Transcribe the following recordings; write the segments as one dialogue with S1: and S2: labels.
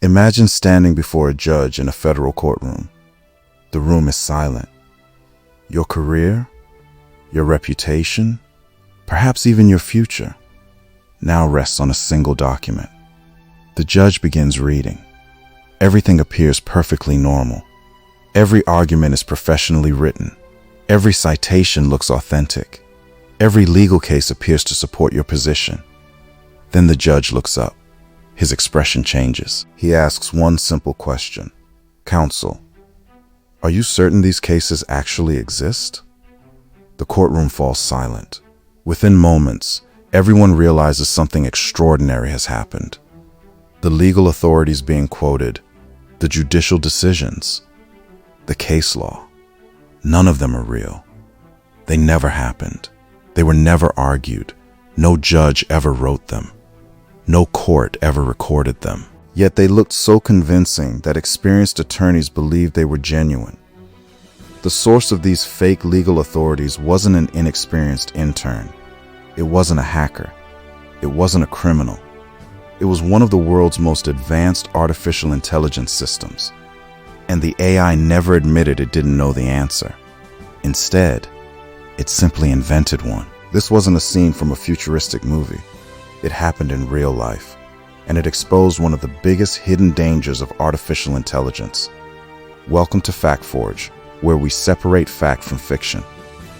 S1: Imagine standing before a judge in a federal courtroom. The room is silent. Your career, your reputation, perhaps even your future, now rests on a single document. The judge begins reading. Everything appears perfectly normal. Every argument is professionally written. Every citation looks authentic. Every legal case appears to support your position. Then the judge looks up. His expression changes. He asks one simple question. Counsel, are you certain these cases actually exist? The courtroom falls silent. Within moments, everyone realizes something extraordinary has happened. The legal authorities being quoted, the judicial decisions, the case law. None of them are real. They never happened. They were never argued. No judge ever wrote them. No court ever recorded them. Yet they looked so convincing that experienced attorneys believed they were genuine. The source of these fake legal authorities wasn't an inexperienced intern. It wasn't a hacker. It wasn't a criminal. It was one of the world's most advanced artificial intelligence systems. And the AI never admitted it didn't know the answer. Instead, it simply invented one. This wasn't a scene from a futuristic movie. It happened in real life, and it exposed one of the biggest hidden dangers of artificial intelligence. Welcome to Factforrge, where we separate fact from fiction,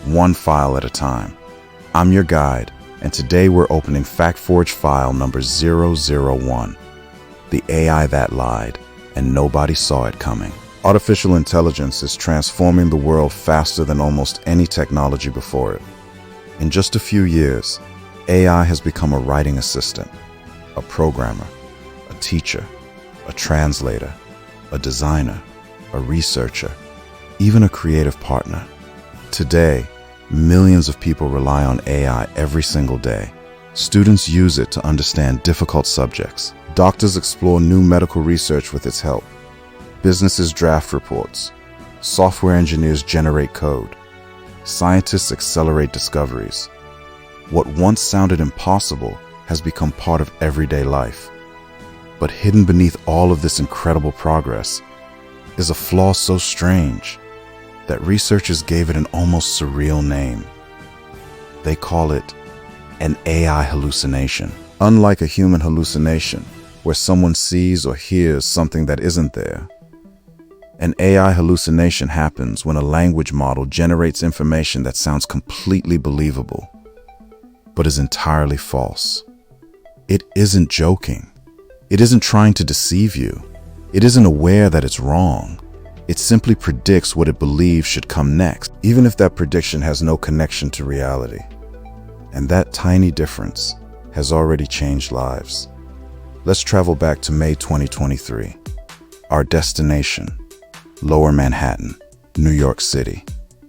S1: one file at a time. I'm your guide, and today we're opening Factforrge file number 001, the AI that lied, and nobody saw it coming. Artificial intelligence is transforming the world faster than almost any technology before it. In just a few years, AI has become a writing assistant, a programmer, a teacher, a translator, a designer, a researcher, even a creative partner. Today, millions of people rely on AI every single day. Students use it to understand difficult subjects. Doctors explore new medical research with its help. Businesses draft reports. Software engineers generate code. Scientists accelerate discoveries. What once sounded impossible has become part of everyday life. But hidden beneath all of this incredible progress is a flaw so strange that researchers gave it an almost surreal name. They call it an AI hallucination. Unlike a human hallucination, where someone sees or hears something that isn't there, an AI hallucination happens when a language model generates information that sounds completely believable, but is entirely false. It isn't joking. It isn't trying to deceive you. It isn't aware that it's wrong. It simply predicts what it believes should come next, even if that prediction has no connection to reality. And that tiny difference has already changed lives. Let's travel back to May 2023. Our destination, Lower Manhattan, New York City.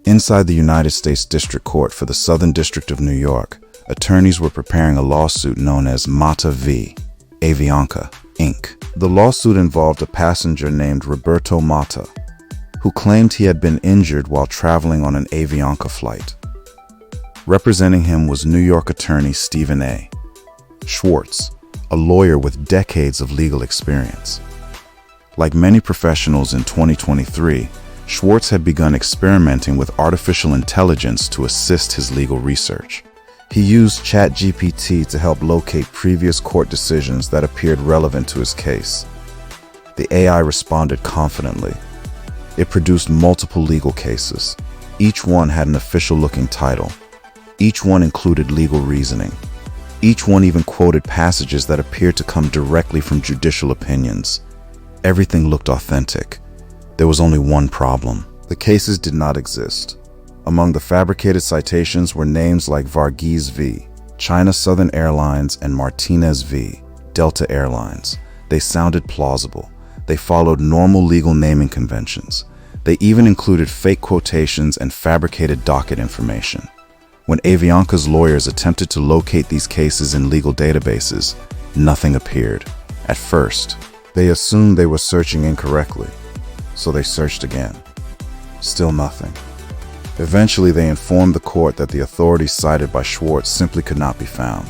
S1: Inside the United States District Court for the Southern District of New York, attorneys were preparing a lawsuit known as Mata v. Avianca, Inc. The lawsuit involved a passenger named Roberto Mata, who claimed he had been injured while traveling on an Avianca flight. Representing him was New York attorney Stephen A. Schwartz, a lawyer with decades of legal experience. Like many professionals in 2023, Schwartz had begun experimenting with artificial intelligence to assist his legal research. He used ChatGPT to help locate previous court decisions that appeared relevant to his case. The AI responded confidently. It produced multiple legal cases. Each one had an official-looking title. Each one included legal reasoning. Each one even quoted passages that appeared to come directly from judicial opinions. Everything looked authentic. There was only one problem. The cases did not exist. Among the fabricated citations were names like Varghese v. China Southern Airlines and Martinez v. Delta Airlines. They sounded plausible. They followed normal legal naming conventions. They even included fake quotations and fabricated docket information. When Avianca's lawyers attempted to locate these cases in legal databases, nothing appeared. At first, they assumed they were searching incorrectly, so they searched again. Still nothing. Eventually, they informed the court that the authorities cited by Schwartz simply could not be found.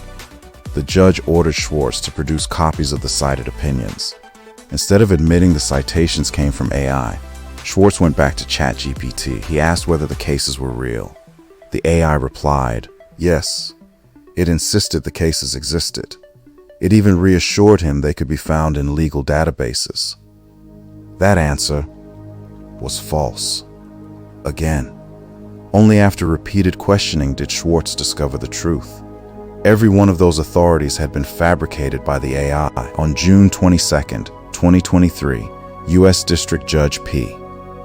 S1: The judge ordered Schwartz to produce copies of the cited opinions. Instead of admitting the citations came from AI, Schwartz went back to ChatGPT. He asked whether the cases were real. The AI replied, yes. It insisted the cases existed. It even reassured him they could be found in legal databases. That answer was false. Again, only after repeated questioning did Schwartz discover the truth. Every one of those authorities had been fabricated by the AI. On June 22, 2023, U.S. District Judge P.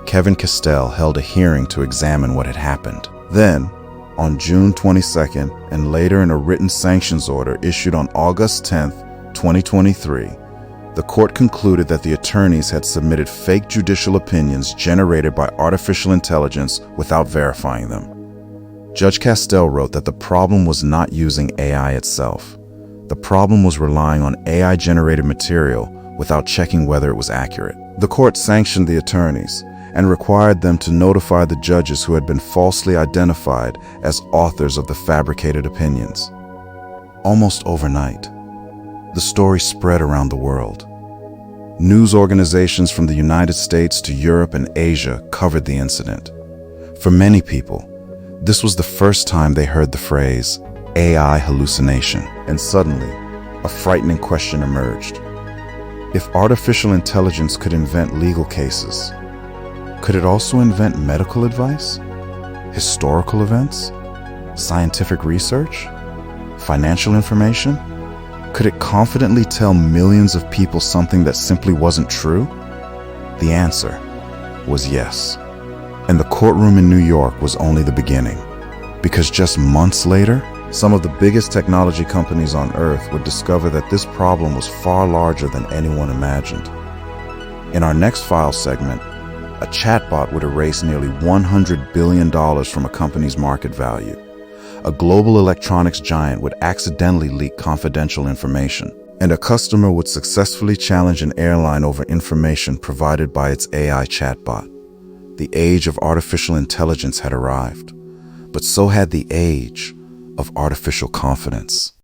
S1: Kevin Castell held a hearing to examine what had happened. Then, on June 22nd, and later in a written sanctions order issued on August 10, 2023, the court concluded that the attorneys had submitted fake judicial opinions generated by artificial intelligence without verifying them. Judge Castell wrote that the problem was not using AI itself. The problem was relying on AI-generated material without checking whether it was accurate. The court sanctioned the attorneys and required them to notify the judges who had been falsely identified as authors of the fabricated opinions. Almost overnight, the story spread around the world. News organizations from the United States to Europe and Asia covered the incident. For many people, this was the first time they heard the phrase AI hallucination, and suddenly, a frightening question emerged. If artificial intelligence could invent legal cases, could it also invent medical advice, historical events, scientific research, financial information? Could it confidently tell millions of people something that simply wasn't true? The answer was yes. And the courtroom in New York was only the beginning, because just months later, some of the biggest technology companies on Earth would discover that this problem was far larger than anyone imagined. In our next file segment, a chatbot would erase nearly $100 billion from a company's market value. A global electronics giant would accidentally leak confidential information, and a customer would successfully challenge an airline over information provided by its AI chatbot. The age of artificial intelligence had arrived, but so had the age of artificial confidence.